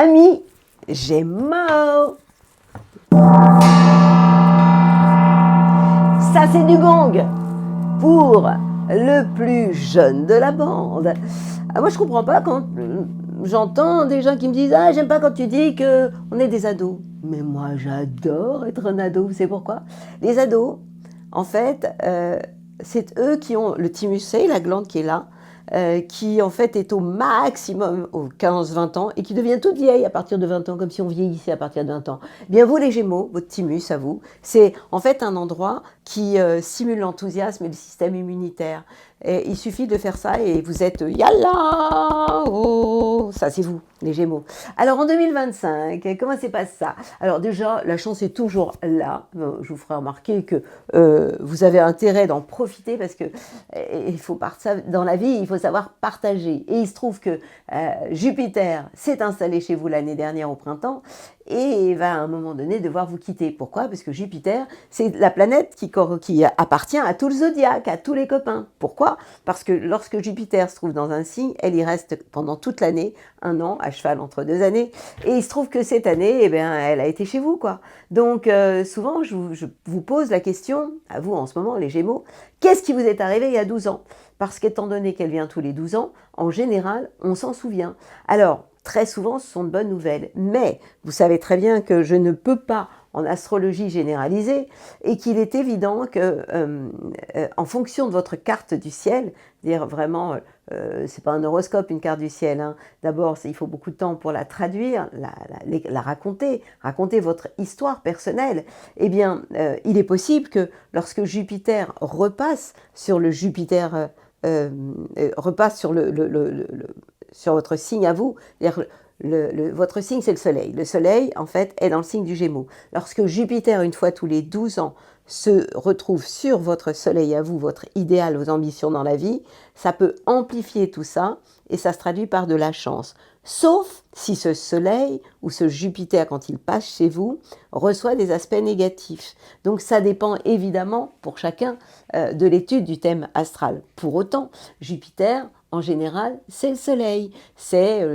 Amis Gémeaux. Ça, c'est du gong pour le plus jeune de la bande. Moi, je comprends pas quand j'entends des gens qui me disent « Ah, j'aime pas quand tu dis qu'on est des ados. » Mais moi, j'adore être un ado. Vous savez pourquoi? Les ados, en fait, c'est eux qui ont le thymus, c'est la glande qui est là, qui en fait est au maximum aux 15-20 ans et qui devient toute vieille à partir de 20 ans, comme si on vieillissait à partir de 20 ans. Bien vous les Gémeaux, votre thymus à vous, c'est en fait un endroit qui simule l'enthousiasme et le système immunitaire. Et il suffit de faire ça et vous êtes yalla, oh, ça c'est vous, les Gémeaux. Alors en 2025, comment se passe ça? Alors déjà, la chance est toujours là. Je vous ferai remarquer que vous avez intérêt d'en profiter parce que il faut dans la vie, il faut savoir partager. Et il se trouve que Jupiter s'est installé chez vous l'année dernière au printemps et va à un moment donné devoir vous quitter. Pourquoi? Parce que Jupiter, c'est la planète qui appartient à tout le zodiaque, à tous les copains. Pourquoi? Parce que lorsque Jupiter se trouve dans un signe, elle y reste pendant toute l'année, un an, à cheval entre 2 années. Et il se trouve que cette année, eh bien, elle a été chez vous, quoi. Donc, souvent, je vous pose la question, à vous en ce moment, les Gémeaux, qu'est-ce qui vous est arrivé il y a 12 ans? Parce qu'étant donné qu'elle vient tous les 12 ans, en général, on s'en souvient. Alors, très souvent, ce sont de bonnes nouvelles. Mais vous savez très bien que je ne peux pas, en astrologie généralisée, et qu'il est évident que, en fonction de votre carte du ciel, dire vraiment, c'est pas un horoscope, une carte du ciel. Hein. D'abord, il faut beaucoup de temps pour la traduire, la raconter votre histoire personnelle. Eh bien, il est possible que lorsque Jupiter repasse sur le Jupiter, repasse sur sur votre signe à vous, votre signe c'est le soleil. Le soleil en fait est dans le signe du Gémeaux. Lorsque Jupiter une fois tous les 12 ans se retrouve sur votre soleil à vous, votre idéal, vos ambitions dans la vie, ça peut amplifier tout ça et ça se traduit par de la chance. Sauf si ce soleil ou ce Jupiter, quand il passe chez vous, reçoit des aspects négatifs. Donc ça dépend évidemment pour chacun de l'étude du thème astral. Pour autant, Jupiter, en général, c'est le soleil. C'est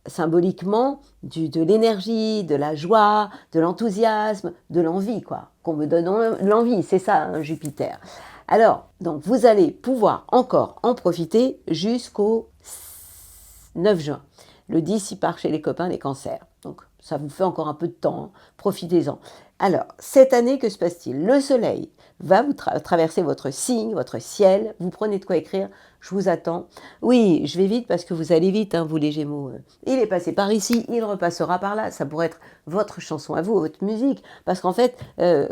symboliquement de l'énergie, de la joie, de l'enthousiasme, de l'envie, quoi. Qu'on me donne l'envie, c'est ça, hein, Jupiter. Alors, donc, vous allez pouvoir encore en profiter jusqu'au 9 juin. Le 10, il part chez les copains, les cancers. Donc, ça vous fait encore un peu de temps. Hein. Profitez-en. Alors, cette année, que se passe-t-il? Le soleil va vous traverser votre signe, votre ciel. Vous prenez de quoi écrire. Je vous attends. Oui, je vais vite parce que vous allez vite, hein, vous les Gémeaux. Il est passé par ici, il repassera par là. Ça pourrait être votre chanson à vous, votre musique. Parce qu'en fait,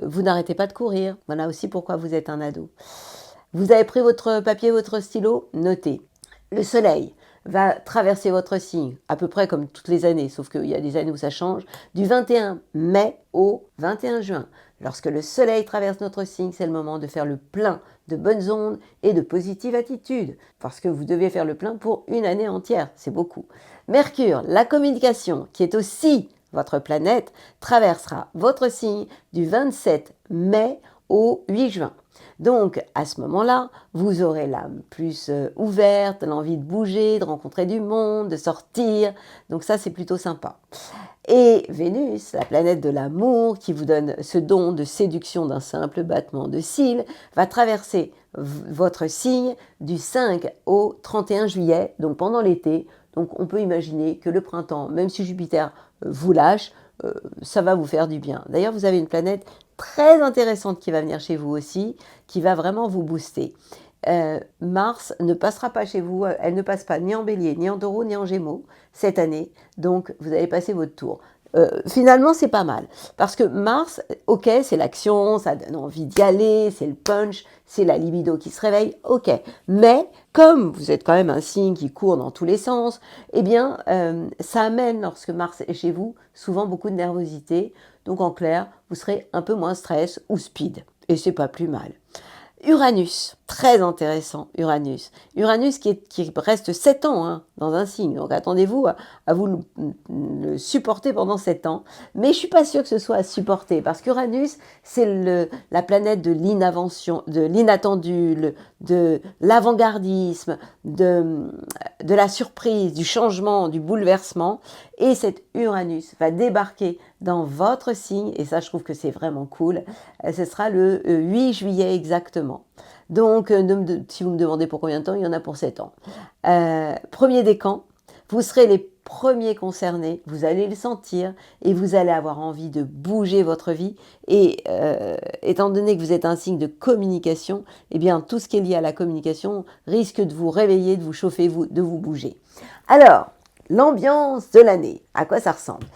vous n'arrêtez pas de courir. Voilà aussi pourquoi vous êtes un ado. Vous avez pris votre papier, votre stylo, notez. Le soleil va traverser votre signe, à peu près comme toutes les années, sauf qu'il y a des années où ça change, du 21 mai au 21 juin. Lorsque le soleil traverse notre signe, c'est le moment de faire le plein de bonnes ondes et de positive attitude, parce que vous devez faire le plein pour une année entière, c'est beaucoup. Mercure, la communication, qui est aussi votre planète, traversera votre signe du 27 mai au 8 juin. Donc, à ce moment-là, vous aurez l'âme plus ouverte, l'envie de bouger, de rencontrer du monde, de sortir. Donc ça, c'est plutôt sympa. Et Vénus, la planète de l'amour, qui vous donne ce don de séduction d'un simple battement de cils, va traverser votre signe du 5 au 31 juillet, donc pendant l'été. Donc on peut imaginer que le printemps, même si Jupiter vous lâche, ça va vous faire du bien. D'ailleurs, vous avez une planète très intéressante qui va venir chez vous aussi, qui va vraiment vous booster. Mars ne passera pas chez vous, elle ne passe pas ni en Bélier, ni en Taureau, ni en Gémeaux cette année, donc vous allez passer votre tour. Finalement, c'est pas mal, parce que Mars, ok, c'est l'action, ça donne envie d'y aller, c'est le punch, c'est la libido qui se réveille, ok. Mais comme vous êtes quand même un signe qui court dans tous les sens, eh bien, ça amène, lorsque Mars est chez vous, souvent beaucoup de nervosité. Donc en clair, vous serez un peu moins stress ou speed, et c'est pas plus mal. Uranus, Très intéressant, Uranus. Uranus qui reste 7 ans hein, dans un signe. Donc attendez-vous à vous le supporter pendant 7 ans. Mais je ne suis pas sûre que ce soit à supporter. Parce qu'Uranus, c'est la planète de l'invention, de l'inattendu, de l'avant-gardisme, de la surprise, du changement, du bouleversement. Et cet Uranus va débarquer dans votre signe. Et ça, je trouve que c'est vraiment cool. Ce sera le 8 juillet exactement. Donc, si vous me demandez pour combien de temps, il y en a pour 7 ans. Premier décan, vous serez les premiers concernés, vous allez le sentir et vous allez avoir envie de bouger votre vie. Et étant donné que vous êtes un signe de communication, eh bien, tout ce qui est lié à la communication risque de vous réveiller, de vous chauffer, de vous bouger. Alors, l'ambiance de l'année, à quoi ça ressemble ?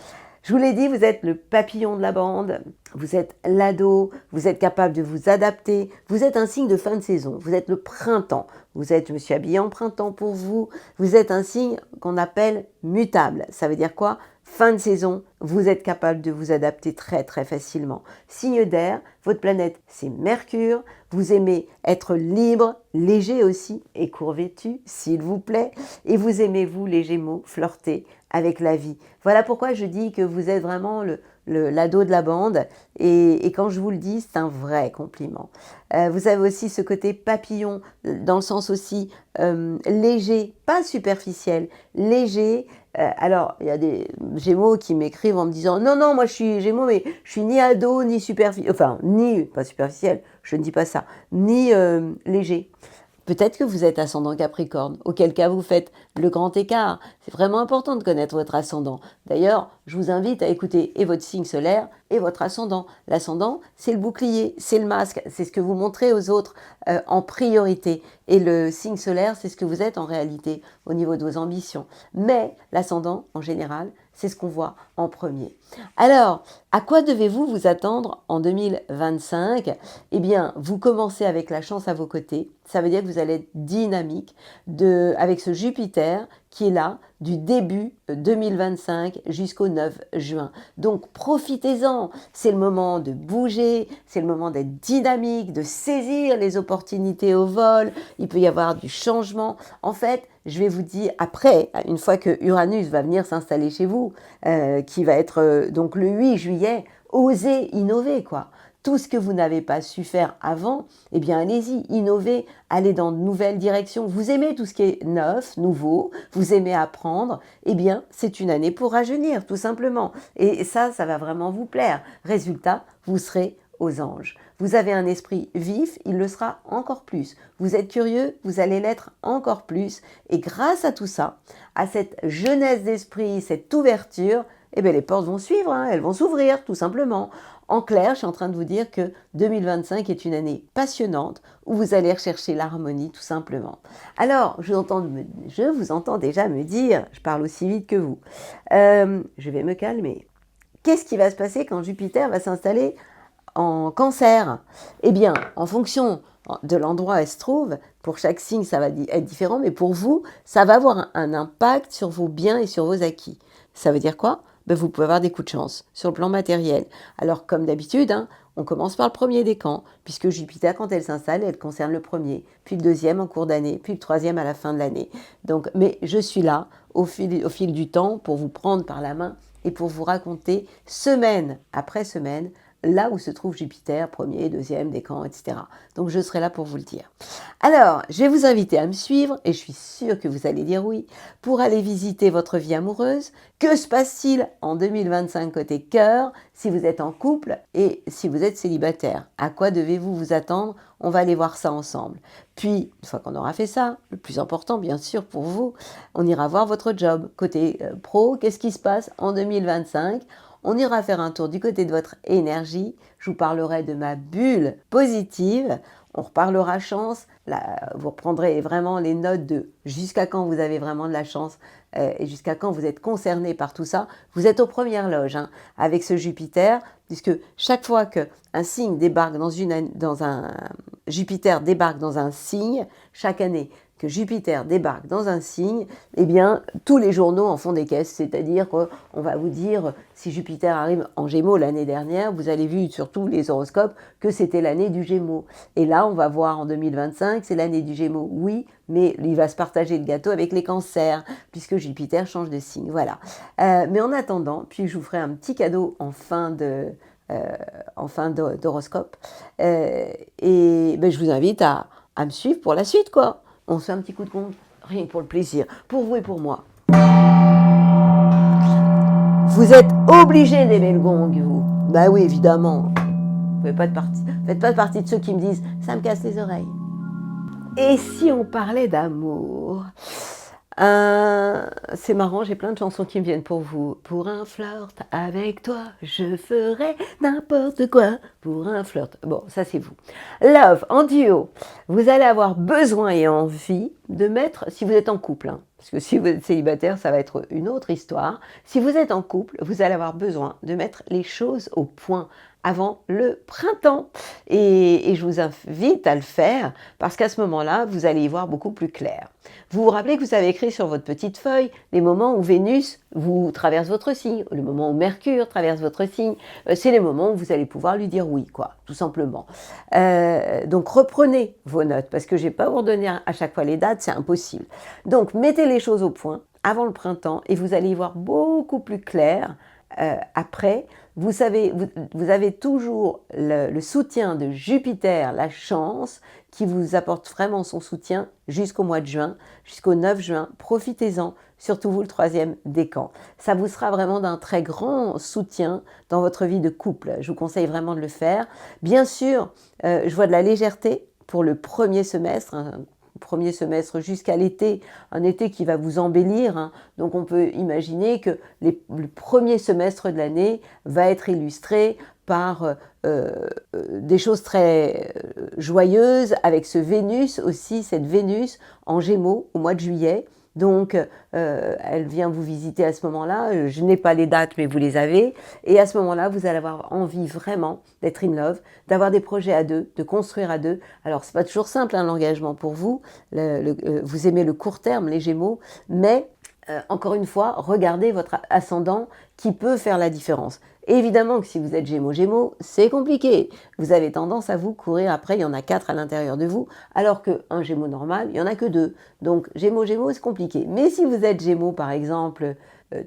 Je vous l'ai dit, vous êtes le papillon de la bande, vous êtes l'ado, vous êtes capable de vous adapter, vous êtes un signe de fin de saison, vous êtes le printemps, je me suis habillée en printemps pour vous, vous êtes un signe qu'on appelle mutable. Ça veut dire quoi ? Fin de saison, vous êtes capable de vous adapter très très facilement. Signe d'air, votre planète c'est Mercure, vous aimez être libre, léger aussi et court vêtu, s'il vous plaît, et vous aimez vous les Gémeaux flirter avec la vie. Voilà pourquoi je dis que vous êtes vraiment l'ado de la bande et quand je vous le dis, c'est un vrai compliment. Vous avez aussi ce côté papillon dans le sens aussi léger, pas superficiel, léger. Alors, il y a des Gémeaux qui m'écrivent en me disant « Non, non, moi je suis Gémeaux, mais je suis ni ado, ni superficiel, enfin, ni, pas superficiel, je ne dis pas ça, ni léger. » Peut-être que vous êtes ascendant Capricorne, auquel cas vous faites le grand écart. C'est vraiment important de connaître votre ascendant. D'ailleurs, je vous invite à écouter et votre signe solaire et votre ascendant. L'ascendant, c'est le bouclier, c'est le masque, c'est ce que vous montrez aux autres en priorité. Et le signe solaire, c'est ce que vous êtes en réalité au niveau de vos ambitions. Mais l'ascendant, en général, c'est ce qu'on voit en premier. Alors, à quoi devez-vous vous attendre en 2025 ? Eh bien, vous commencez avec la chance à vos côtés. Ça veut dire que vous allez être dynamique avec ce Jupiter qui est là du début 2025 jusqu'au 9 juin. Donc, profitez-en. C'est le moment de bouger, c'est le moment d'être dynamique, de saisir les opportunités au vol. Il peut y avoir du changement. En fait, je vais vous dire, après, une fois que Uranus va venir s'installer chez vous, qui va être donc le 8 juillet, osez innover, quoi. Tout ce que vous n'avez pas su faire avant, eh bien allez-y, innovez, allez dans de nouvelles directions. Vous aimez tout ce qui est neuf, nouveau, vous aimez apprendre, eh bien c'est une année pour rajeunir, tout simplement. Et ça va vraiment vous plaire. Résultat, vous serez aux anges. Vous avez un esprit vif, il le sera encore plus. Vous êtes curieux, vous allez l'être encore plus. Et grâce à tout ça, à cette jeunesse d'esprit, cette ouverture, eh bien les portes vont suivre, hein, elles vont s'ouvrir, tout simplement. En clair, je suis en train de vous dire que 2025 est une année passionnante où vous allez rechercher l'harmonie, tout simplement. Alors, je vous entends déjà me dire, je parle aussi vite que vous, je vais me calmer. Qu'est-ce qui va se passer quand Jupiter va s'installer en Cancer? Eh bien, en fonction de l'endroit où elle se trouve, pour chaque signe, ça va être différent, mais pour vous, ça va avoir un impact sur vos biens et sur vos acquis. Ça veut dire quoi ? Ben, vous pouvez avoir des coups de chance sur le plan matériel. Alors, comme d'habitude, hein, on commence par le premier décan, puisque Jupiter, quand elle s'installe, elle concerne le premier, puis le deuxième en cours d'année, puis le troisième à la fin de l'année. Donc, mais je suis là, au fil du temps, pour vous prendre par la main et pour vous raconter, semaine après semaine, là où se trouve Jupiter, premier, deuxième, décan, etc. Donc je serai là pour vous le dire. Alors, je vais vous inviter à me suivre, et je suis sûre que vous allez dire oui, pour aller visiter votre vie amoureuse. Que se passe-t-il en 2025 côté cœur, si vous êtes en couple et si vous êtes célibataire? À quoi devez-vous vous attendre? On va aller voir ça ensemble. Puis, une fois qu'on aura fait ça, le plus important bien sûr pour vous, on ira voir votre job. Côté pro, qu'est-ce qui se passe en 2025? On ira faire un tour du côté de votre énergie. Je vous parlerai de ma bulle positive. On reparlera chance. Là, vous reprendrez vraiment les notes de jusqu'à quand vous avez vraiment de la chance et jusqu'à quand vous êtes concerné par tout ça. Vous êtes aux premières loges hein, avec ce Jupiter, puisque chaque fois qu'un signe débarque Jupiter débarque dans un signe, chaque année que Jupiter débarque dans un signe, eh bien, tous les journaux en font des caisses. C'est-à-dire qu'on va vous dire, si Jupiter arrive en Gémeaux l'année dernière, vous avez vu sur tous les horoscopes que c'était l'année du Gémeaux. Et là, on va voir en 2025, c'est l'année du Gémeaux. Oui, mais il va se partager le gâteau avec les cancers, puisque Jupiter change de signe. Voilà. Mais en attendant, puis je vous ferai un petit cadeau en fin d'horoscope. Et ben, je vous invite à me suivre pour la suite, quoi. On se fait un petit coup de compte, rien que pour le plaisir, pour vous et pour moi. Vous êtes obligés d'aimer le gong, vous. Bah oui, évidemment. Vous faites pas partie de ceux qui me disent « ça me casse les oreilles ». Et si on parlait d'amour? C'est marrant, j'ai plein de chansons qui me viennent pour vous. Pour un flirt avec toi, je ferai n'importe quoi. Pour un flirt. Bon, ça c'est vous. Love, en duo, vous allez avoir besoin et envie de mettre, si vous êtes en couple, hein, parce que si vous êtes célibataire, ça va être une autre histoire. Si vous êtes en couple, vous allez avoir besoin de mettre les choses au point avant le printemps. Et je vous invite à le faire parce qu'à ce moment-là, vous allez y voir beaucoup plus clair. Vous vous rappelez que vous avez écrit sur votre petite feuille les moments où Vénus vous traverse votre signe, le moment où Mercure traverse votre signe. C'est les moments où vous allez pouvoir lui dire oui, quoi, tout simplement. Donc reprenez vos notes parce que je ne vais pas vous redonner à chaque fois les dates, c'est impossible. Donc mettez les choses au point avant le printemps et vous allez y voir beaucoup plus clair après. Vous savez, vous avez toujours le soutien de Jupiter, la chance, qui vous apporte vraiment son soutien jusqu'au mois de juin, jusqu'au 9 juin. Profitez-en, surtout vous le 3e décan. Ça vous sera vraiment d'un très grand soutien dans votre vie de couple. Je vous conseille vraiment de le faire. Bien sûr, je vois de la légèreté pour le premier semestre, premier semestre jusqu'à l'été, un été qui va vous embellir. Hein. Donc on peut imaginer que le premier semestre de l'année va être illustré par des choses très joyeuses, avec ce Vénus aussi, cette Vénus en Gémeaux au mois de juillet. Donc, elle vient vous visiter à ce moment-là. Je n'ai pas les dates, mais vous les avez. Et à ce moment-là, vous allez avoir envie vraiment d'être in love, d'avoir des projets à deux, de construire à deux. Alors, c'est pas toujours simple, hein, l'engagement pour vous. Vous aimez le court terme, les Gémeaux, mais encore une fois, regardez votre ascendant qui peut faire la différence. Et évidemment que si vous êtes Gémeaux, c'est compliqué. Vous avez tendance à vous courir après, il y en a 4 à l'intérieur de vous, alors qu'un Gémeaux normal, il n'y en a que 2. Donc Gémeaux, c'est compliqué. Mais si vous êtes Gémeaux, par exemple,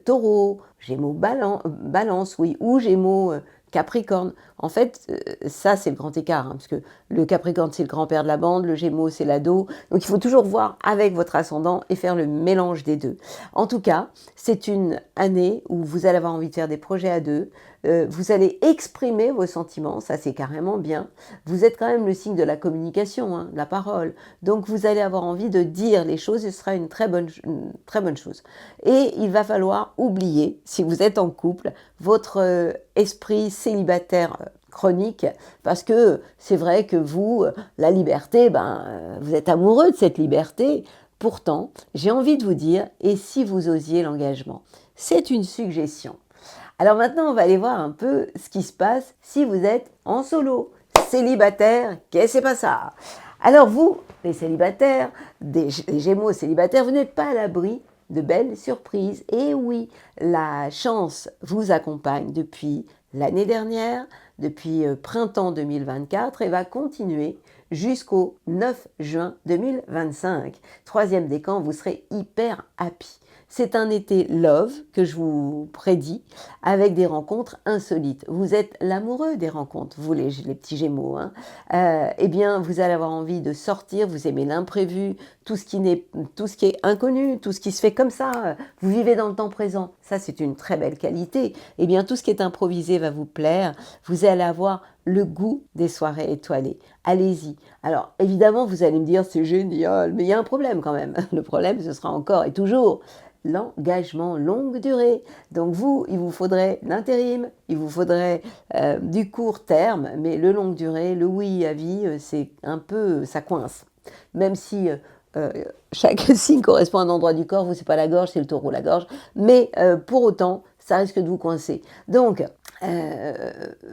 Taureau, Gémeaux Balance, oui, ou Gémeaux Capricorne, en fait, ça c'est le grand écart, hein, parce que le Capricorne c'est le grand-père de la bande, le Gémeaux c'est l'ado, donc il faut toujours voir avec votre ascendant et faire le mélange des deux. En tout cas, c'est une année où vous allez avoir envie de faire des projets à deux, vous allez exprimer vos sentiments, ça c'est carrément bien. Vous êtes quand même le signe de la communication, hein, de la parole, donc vous allez avoir envie de dire les choses et ce sera une très bonne chose. Et il va falloir oublier, si vous êtes en couple, votre esprit célibataire chronique, parce que c'est vrai que vous, la liberté, vous êtes amoureux de cette liberté. Pourtant, j'ai envie de vous dire, et si vous osiez l'engagement? C'est une suggestion. Alors maintenant, on va aller voir un peu ce qui se passe si vous êtes en solo, célibataire, qu'est-ce que c'est pas ça? Alors vous, les célibataires, les Gémeaux célibataires, vous n'êtes pas à l'abri de belles surprises. Et oui, la chance vous accompagne depuis l'année dernière, depuis printemps 2024 et va continuer jusqu'au 9 juin 2025. 3e décan, vous serez hyper happy. C'est un été love que je vous prédis avec des rencontres insolites. Vous êtes l'amoureux des rencontres, vous les petits Gémeaux. Hein. Eh bien, vous allez avoir envie de sortir, vous aimez l'imprévu, tout ce qui est inconnu, tout ce qui se fait comme ça. Vous vivez dans le temps présent. Ça, c'est une très belle qualité. Eh bien, tout ce qui est improvisé va vous plaire. Vous allez avoir le goût des soirées étoilées. Allez-y. Alors, évidemment, vous allez me dire, c'est génial, mais il y a un problème quand même. Le problème, ce sera encore et toujours l'engagement longue durée. Donc vous, il vous faudrait l'intérim, il vous faudrait du court terme, mais le longue durée, le oui à vie, c'est un peu, ça coince. Même si chaque signe correspond à un endroit du corps, vous, c'est pas la gorge, c'est le Taureau, la gorge, mais pour autant, ça risque de vous coincer. Donc,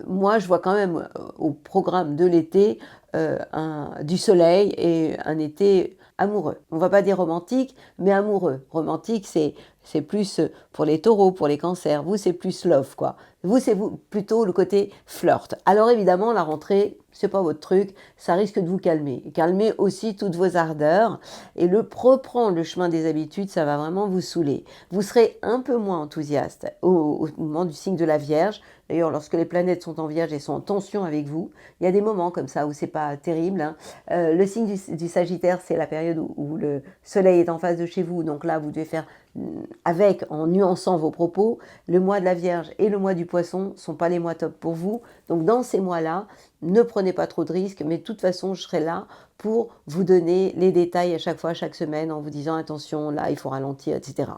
moi, je vois quand même au programme de l'été du soleil et un été amoureux. On ne va pas dire romantique, mais amoureux. Romantique, c'est plus pour les taureaux, pour les cancers. Vous, c'est plus love, quoi. Vous, c'est plutôt le côté flirt. Alors évidemment, la rentrée, c'est pas votre truc, ça risque de vous calmer. Calmer aussi toutes vos ardeurs. Et reprendre le chemin des habitudes, ça va vraiment vous saouler. Vous serez un peu moins enthousiaste au moment du signe de la Vierge. D'ailleurs, lorsque les planètes sont en Vierge et sont en tension avec vous, il y a des moments comme ça où c'est pas terrible, hein. Le signe du Sagittaire, c'est la période où le Soleil est en face de chez vous. Donc là, vous devez faire avec, en nuançant vos propos. Le mois de la Vierge et le mois du Poisson ne sont pas les mois top pour vous. Donc dans ces mois-là, ne prenez pas trop de risques, mais de toute façon, je serai là pour vous donner les détails à chaque fois, chaque semaine, en vous disant attention, là, il faut ralentir, etc.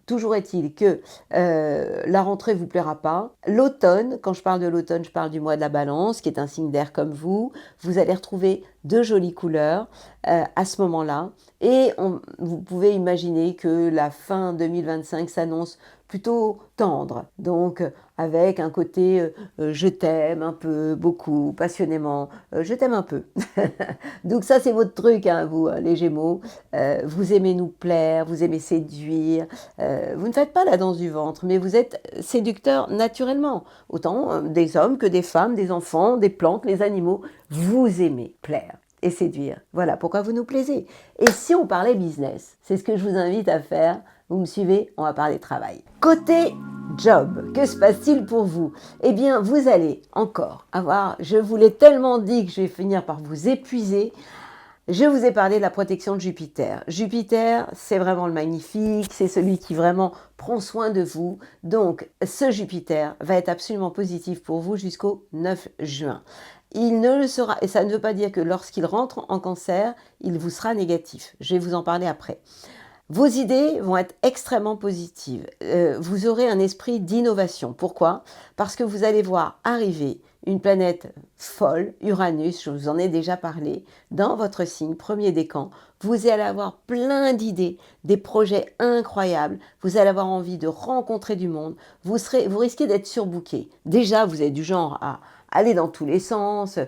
Toujours est-il que la rentrée ne vous plaira pas. L'automne, quand je parle de l'automne, je parle du mois de la Balance, qui est un signe d'air comme vous. Vous allez retrouver de jolies couleurs à ce moment-là. Et vous pouvez imaginer que la fin 2025 s'annonce plutôt tendre, donc avec un côté je t'aime un peu, beaucoup, passionnément, je t'aime un peu. Donc ça c'est votre truc, hein, vous les Gémeaux, vous aimez nous plaire, vous aimez séduire, vous ne faites pas la danse du ventre, mais vous êtes séducteur naturellement, autant des hommes que des femmes, des enfants, des plantes, les animaux, vous aimez plaire et séduire. Voilà pourquoi vous nous plaisez. Et si on parlait business, c'est ce que je vous invite à faire. Vous me suivez, on va parler travail. Côté job, que se passe-t-il pour vous? Eh bien, vous allez encore avoir, je vous l'ai tellement dit que je vais finir par vous épuiser, je vous ai parlé de la protection de Jupiter. Jupiter, c'est vraiment le magnifique, c'est celui qui vraiment prend soin de vous. Donc, ce Jupiter va être absolument positif pour vous jusqu'au 9 juin. Il ne le sera, et ça ne veut pas dire que lorsqu'il rentre en Cancer, il vous sera négatif. Je vais vous en parler après. Vos idées vont être extrêmement positives. Vous aurez un esprit d'innovation. Pourquoi? Parce que vous allez voir arriver une planète folle, Uranus, je vous en ai déjà parlé, dans votre signe, premier décan. Vous allez avoir plein d'idées, des projets incroyables. Vous allez avoir envie de rencontrer du monde. Vous risquez d'être surbooké. Déjà, vous êtes du genre à aller dans tous les sens,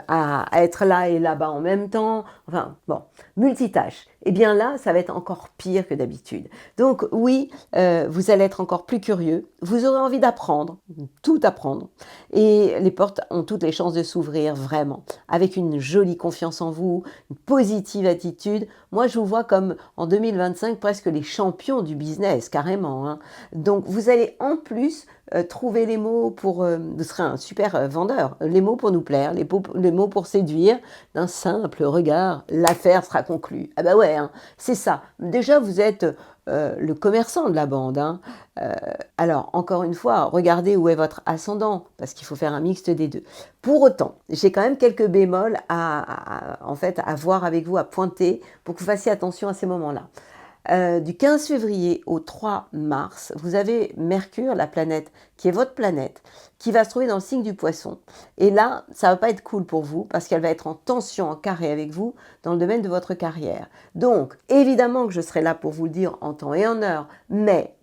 à être là et là-bas en même temps. Enfin, bon, multitâche. Eh bien là, ça va être encore pire que d'habitude. Donc oui, vous allez être encore plus curieux. Vous aurez envie d'apprendre, tout apprendre. Et les portes ont toutes les chances de s'ouvrir vraiment. Avec une jolie confiance en vous, une positive attitude. Moi, je vous vois comme en 2025 presque les champions du business, carrément, hein. Donc vous allez en plus trouver les mots pour... vous serez un super vendeur. Les mots pour nous plaire, les mots pour séduire. D'un simple regard, l'affaire sera conclue. Ah bah ouais, hein, c'est ça. Déjà, vous êtes le commerçant de la bande, hein. Alors, encore une fois, regardez où est votre ascendant, parce qu'il faut faire un mixte des deux. Pour autant, j'ai quand même quelques bémols en fait, à voir avec vous, à pointer, pour que vous fassiez attention à ces moments-là. Du 15 février au 3 mars, vous avez Mercure, la planète, qui est votre planète, qui va se trouver dans le signe du Poisson. Et là, ça ne va pas être cool pour vous, parce qu'elle va être en tension, en carré avec vous, dans le domaine de votre carrière. Donc, évidemment que je serai là pour vous le dire en temps et en heure, mais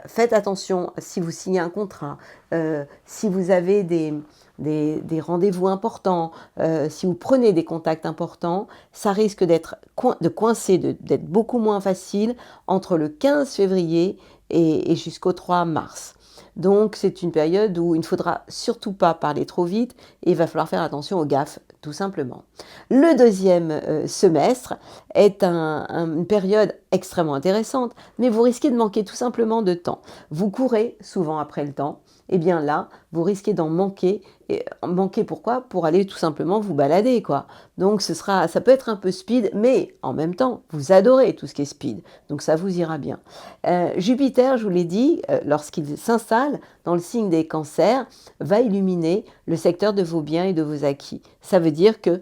faites attention si vous signez un contrat, si vous avez des rendez-vous importants, si vous prenez des contacts importants, ça risque d'être d'être beaucoup moins facile entre le 15 février et jusqu'au 3 mars. Donc c'est une période où il ne faudra surtout pas parler trop vite et il va falloir faire attention aux gaffes, tout simplement. Le deuxième semestre est une période extrêmement intéressante, mais vous risquez de manquer tout simplement de temps. Vous courez souvent après le temps, et bien là, vous risquez d'en manquer. Et manquer pourquoi? Pour aller tout simplement vous balader, quoi. Donc ça peut être un peu speed, mais en même temps, vous adorez tout ce qui est speed, donc ça vous ira bien. Jupiter, je vous l'ai dit, lorsqu'il s'installe dans le signe des Cancers, va illuminer le secteur de vos biens et de vos acquis. Ça veut dire que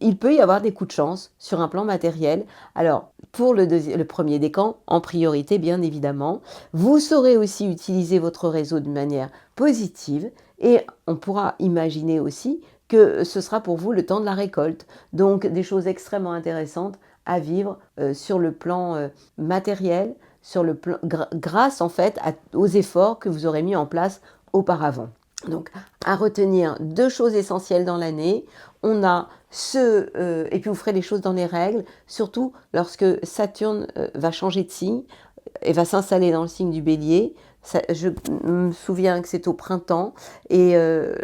il peut y avoir des coups de chance sur un plan matériel. Alors, pour le premier décan, en priorité, bien évidemment, vous saurez aussi utiliser votre réseau d'une manière positive et on pourra imaginer aussi que ce sera pour vous le temps de la récolte. Donc, des choses extrêmement intéressantes à vivre sur le plan matériel, sur le plan, grâce en fait aux efforts que vous aurez mis en place auparavant. Donc, à retenir deux choses essentielles dans l'année. on a et puis vous ferez les choses dans les règles, surtout lorsque Saturne va changer de signe et va s'installer dans le signe du Bélier. Je me souviens que c'est au printemps et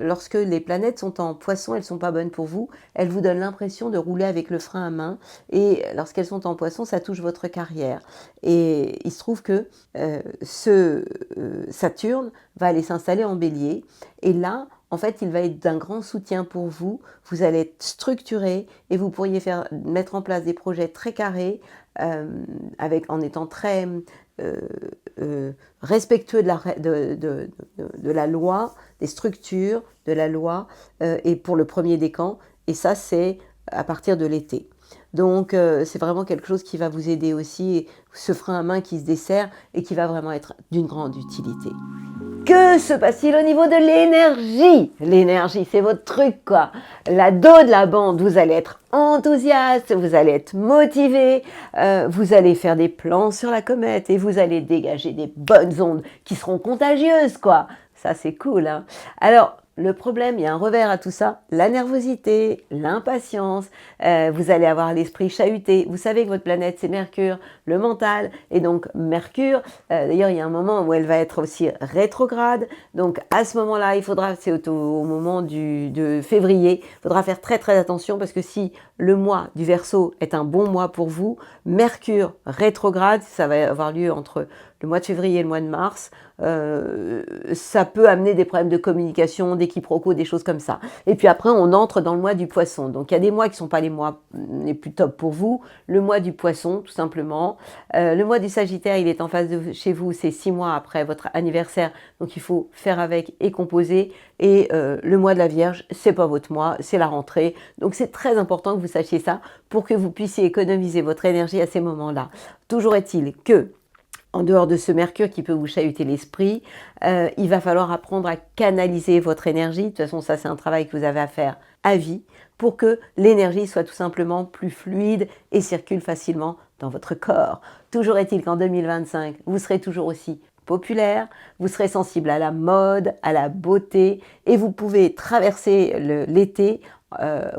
lorsque les planètes sont en Poisson, elles ne sont pas bonnes pour vous, elles vous donnent l'impression de rouler avec le frein à main et lorsqu'elles sont en Poisson, ça touche votre carrière. Et il se trouve que Saturne va aller s'installer en Bélier et là, en fait, il va être d'un grand soutien pour vous, vous allez être structuré et vous pourriez mettre en place des projets très carrés en étant très respectueux de la loi, des structures de la loi et pour le premier décan. Et ça, c'est à partir de l'été. Donc, c'est vraiment quelque chose qui va vous aider aussi, ce frein à main qui se dessert et qui va vraiment être d'une grande utilité. Que se passe-t-il au niveau de l'énergie? L'énergie, c'est votre truc, quoi. La dos de la bande, vous allez être enthousiaste, vous allez être motivé, vous allez faire des plans sur la comète et vous allez dégager des bonnes ondes qui seront contagieuses, quoi. Ça, c'est cool, hein. Alors, le problème, il y a un revers à tout ça, la nervosité, l'impatience, vous allez avoir l'esprit chahuté. Vous savez que votre planète, c'est Mercure, le mental, et donc Mercure, d'ailleurs, il y a un moment où elle va être aussi rétrograde, donc à ce moment-là, c'est au moment de février, il faudra faire très très attention parce que si le mois du Verseau est un bon mois pour vous, Mercure rétrograde, ça va avoir lieu entre le mois de février et le mois de mars, ça peut amener des problèmes de communication, des quiproquos, des choses comme ça. Et puis après, on entre dans le mois du Poisson. Donc il y a des mois qui ne sont pas les mois les plus top pour vous. Le mois du Poisson, tout simplement. Le mois du Sagittaire, il est en face de chez vous, c'est 6 mois après votre anniversaire. Donc il faut faire avec et composer. Et le mois de la Vierge, c'est pas votre mois, c'est la rentrée. Donc c'est très important que vous sachiez ça pour que vous puissiez économiser votre énergie à ces moments-là. Toujours est-il que en dehors de ce Mercure qui peut vous chahuter l'esprit, il va falloir apprendre à canaliser votre énergie. De toute façon, ça, c'est un travail que vous avez à faire à vie pour que l'énergie soit tout simplement plus fluide et circule facilement dans votre corps. Toujours est-il qu'en 2025, vous serez toujours aussi populaire, vous serez sensible à la mode, à la beauté et vous pouvez traverser l'été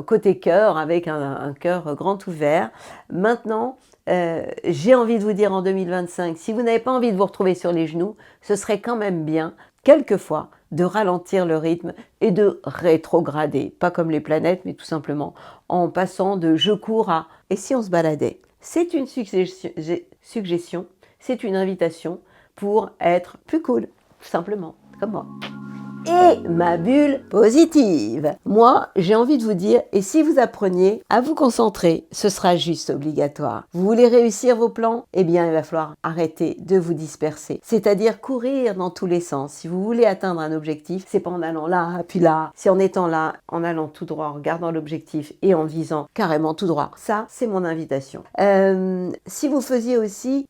côté cœur avec un cœur grand ouvert. Maintenant, j'ai envie de vous dire en 2025, si vous n'avez pas envie de vous retrouver sur les genoux, ce serait quand même bien, quelquefois, de ralentir le rythme et de rétrograder. Pas comme les planètes, mais tout simplement en passant de je cours à et si on se baladait. C'est une suggestion, c'est une invitation pour être plus cool, tout simplement, comme moi. Et ma bulle positive. Moi, j'ai envie de vous dire, et si vous appreniez à vous concentrer, ce sera juste obligatoire. Vous voulez réussir vos plans? Eh bien, il va falloir arrêter de vous disperser. C'est-à-dire courir dans tous les sens. Si vous voulez atteindre un objectif, c'est pas en allant là, puis là. C'est en étant là, en allant tout droit, en regardant l'objectif et en visant carrément tout droit. Ça, c'est mon invitation. Si vous faisiez aussi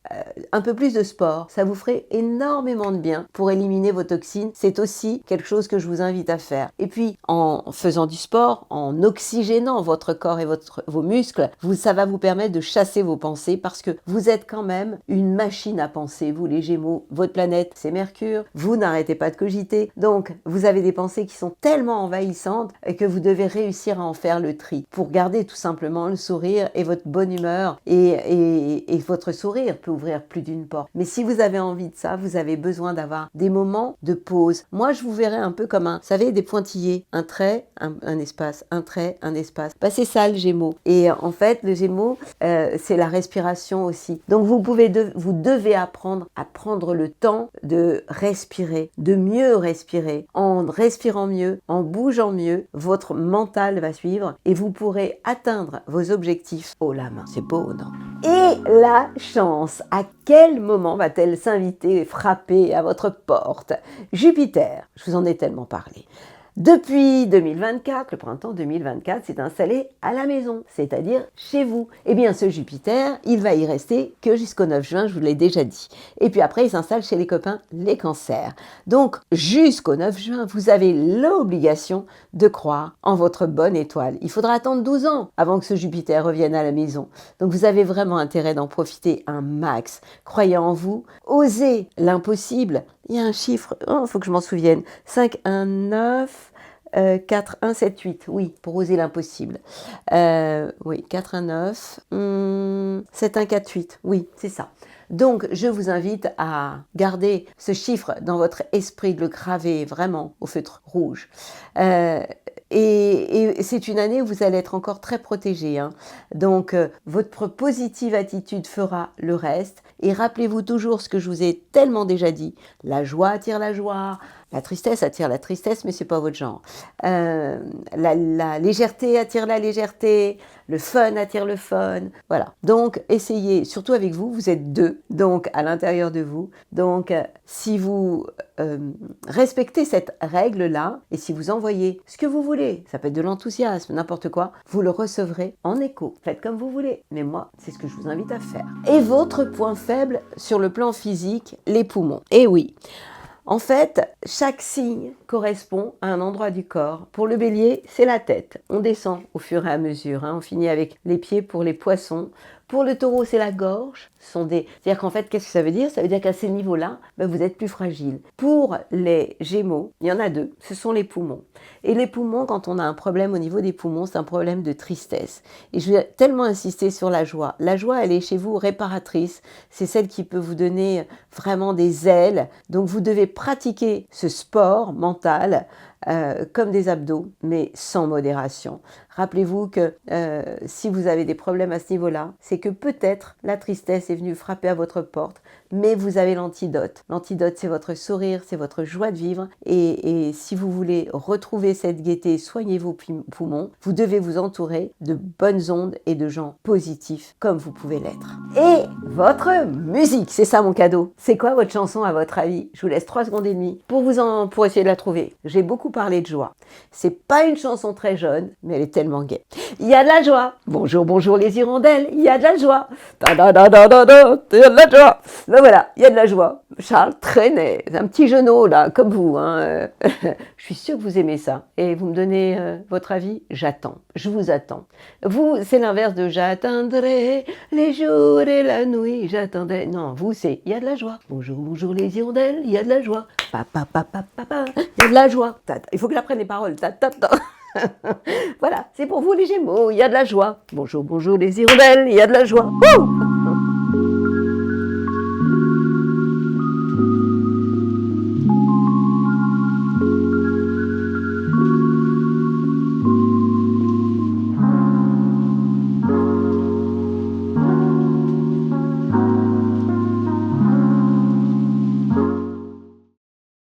un peu plus de sport, ça vous ferait énormément de bien pour éliminer vos toxines. C'est aussi quelque chose que je vous invite à faire. Et puis, en faisant du sport, en oxygénant votre corps et vos muscles, ça va vous permettre de chasser vos pensées parce que vous êtes quand même une machine à penser. Vous, les Gémeaux, votre planète, c'est Mercure. Vous n'arrêtez pas de cogiter. Donc, vous avez des pensées qui sont tellement envahissantes que vous devez réussir à en faire le tri pour garder tout simplement le sourire et votre bonne humeur et votre sourire peut ouvrir plus d'une porte. Mais si vous avez envie de ça, vous avez besoin d'avoir des moments de pause. Moi, je vous verrai un peu comme vous savez, des pointillés, un trait, un espace, un trait, un espace. Bah, c'est ça le Gémeaux. Et en fait, le Gémeaux, c'est la respiration aussi. Donc vous devez apprendre à prendre le temps de respirer, de mieux respirer. En respirant mieux, en bougeant mieux, votre mental va suivre et vous pourrez atteindre vos objectifs haut la main. C'est beau, non? Et la chance, à quel moment va-t-elle s'inviter et frapper à votre porte? Jupiter, je vous en ai tellement parlé. Depuis 2024, le printemps 2024 s'est installé à la maison, c'est-à-dire chez vous. Eh bien, ce Jupiter, il va y rester que jusqu'au 9 juin, je vous l'ai déjà dit. Et puis après, il s'installe chez les copains, les cancers. Donc, jusqu'au 9 juin, vous avez l'obligation de croire en votre bonne étoile. Il faudra attendre 12 ans avant que ce Jupiter revienne à la maison. Donc, vous avez vraiment intérêt d'en profiter un max. Croyez en vous, osez l'impossible. Il y a un chiffre, il faut que je m'en souvienne, 5, 1, 9... 4, 1, 7, 8, oui, pour oser l'impossible. Oui, 4, 1, 9, 7, 1, 4, 8, oui, c'est ça. Donc, je vous invite à garder ce chiffre dans votre esprit, de le graver vraiment au feutre rouge. Et c'est une année où vous allez être encore très protégé, hein. Donc, votre positive attitude fera le reste. Et rappelez-vous toujours ce que je vous ai tellement déjà dit. La joie attire la joie. La tristesse attire la tristesse, mais c'est pas votre genre. La légèreté attire la légèreté. Le fun attire le fun. Voilà. Donc, essayez, surtout avec vous, vous êtes deux, donc à l'intérieur de vous. Donc, si vous respectez cette règle-là, et si vous envoyez ce que vous voulez, ça peut être de l'enthousiasme, n'importe quoi, vous le recevrez en écho. Faites comme vous voulez. Mais moi, c'est ce que je vous invite à faire. Et votre point faible sur le plan physique, les poumons. Eh oui. En fait, chaque signe correspond à un endroit du corps. Pour le bélier, c'est la tête. On descend au fur et à mesure, hein. On finit avec les pieds pour les poissons. Pour le taureau, c'est la gorge. C'est-à-dire qu'en fait, qu'est-ce que ça veut dire? Ça veut dire qu'à ces niveaux-là, vous êtes plus fragile. Pour les gémeaux, il y en a deux, ce sont les poumons. Et les poumons, quand on a un problème au niveau des poumons, c'est un problème de tristesse. Et je vais tellement insister sur la joie. La joie, elle est chez vous réparatrice. C'est celle qui peut vous donner vraiment des ailes. Donc, vous devez pratiquer ce sport mental comme des abdos, mais sans modération. Rappelez-vous que si vous avez des problèmes à ce niveau-là, c'est que peut-être la tristesse est venue frapper à votre porte, mais vous avez l'antidote. L'antidote, c'est votre sourire, c'est votre joie de vivre. Et si vous voulez retrouver cette gaieté, soignez vos poumons, vous devez vous entourer de bonnes ondes et de gens positifs, comme vous pouvez l'être. Et votre musique, c'est ça mon cadeau. C'est quoi votre chanson à votre avis? Je vous laisse 3 secondes et demie pour essayer de la trouver. J'ai beaucoup parlé de joie. C'est pas une chanson très jeune, mais elle est tellement gaie. Il y a de la joie. Bonjour, bonjour les hirondelles, il y a de la joie. Il y a de la joie. Ben voilà, il y a de la joie. Charles Trenet, un petit genou là, comme vous, hein. Je suis sûre que vous aimez ça. Et vous me donnez votre avis? J'attends. Je vous attends. Vous, c'est l'inverse de j'attendrai les jours et la nuit. J'attendrai. Non, vous, c'est il y a de la joie. Bonjour, bonjour les hirondelles, il y a de la joie. Papa, papa, papa, il y a de la joie. Il faut que j'apprenne les paroles. Voilà, c'est pour vous les Gémeaux, il y a de la joie. Bonjour, bonjour les hirondelles, il y a de la joie. Ouh!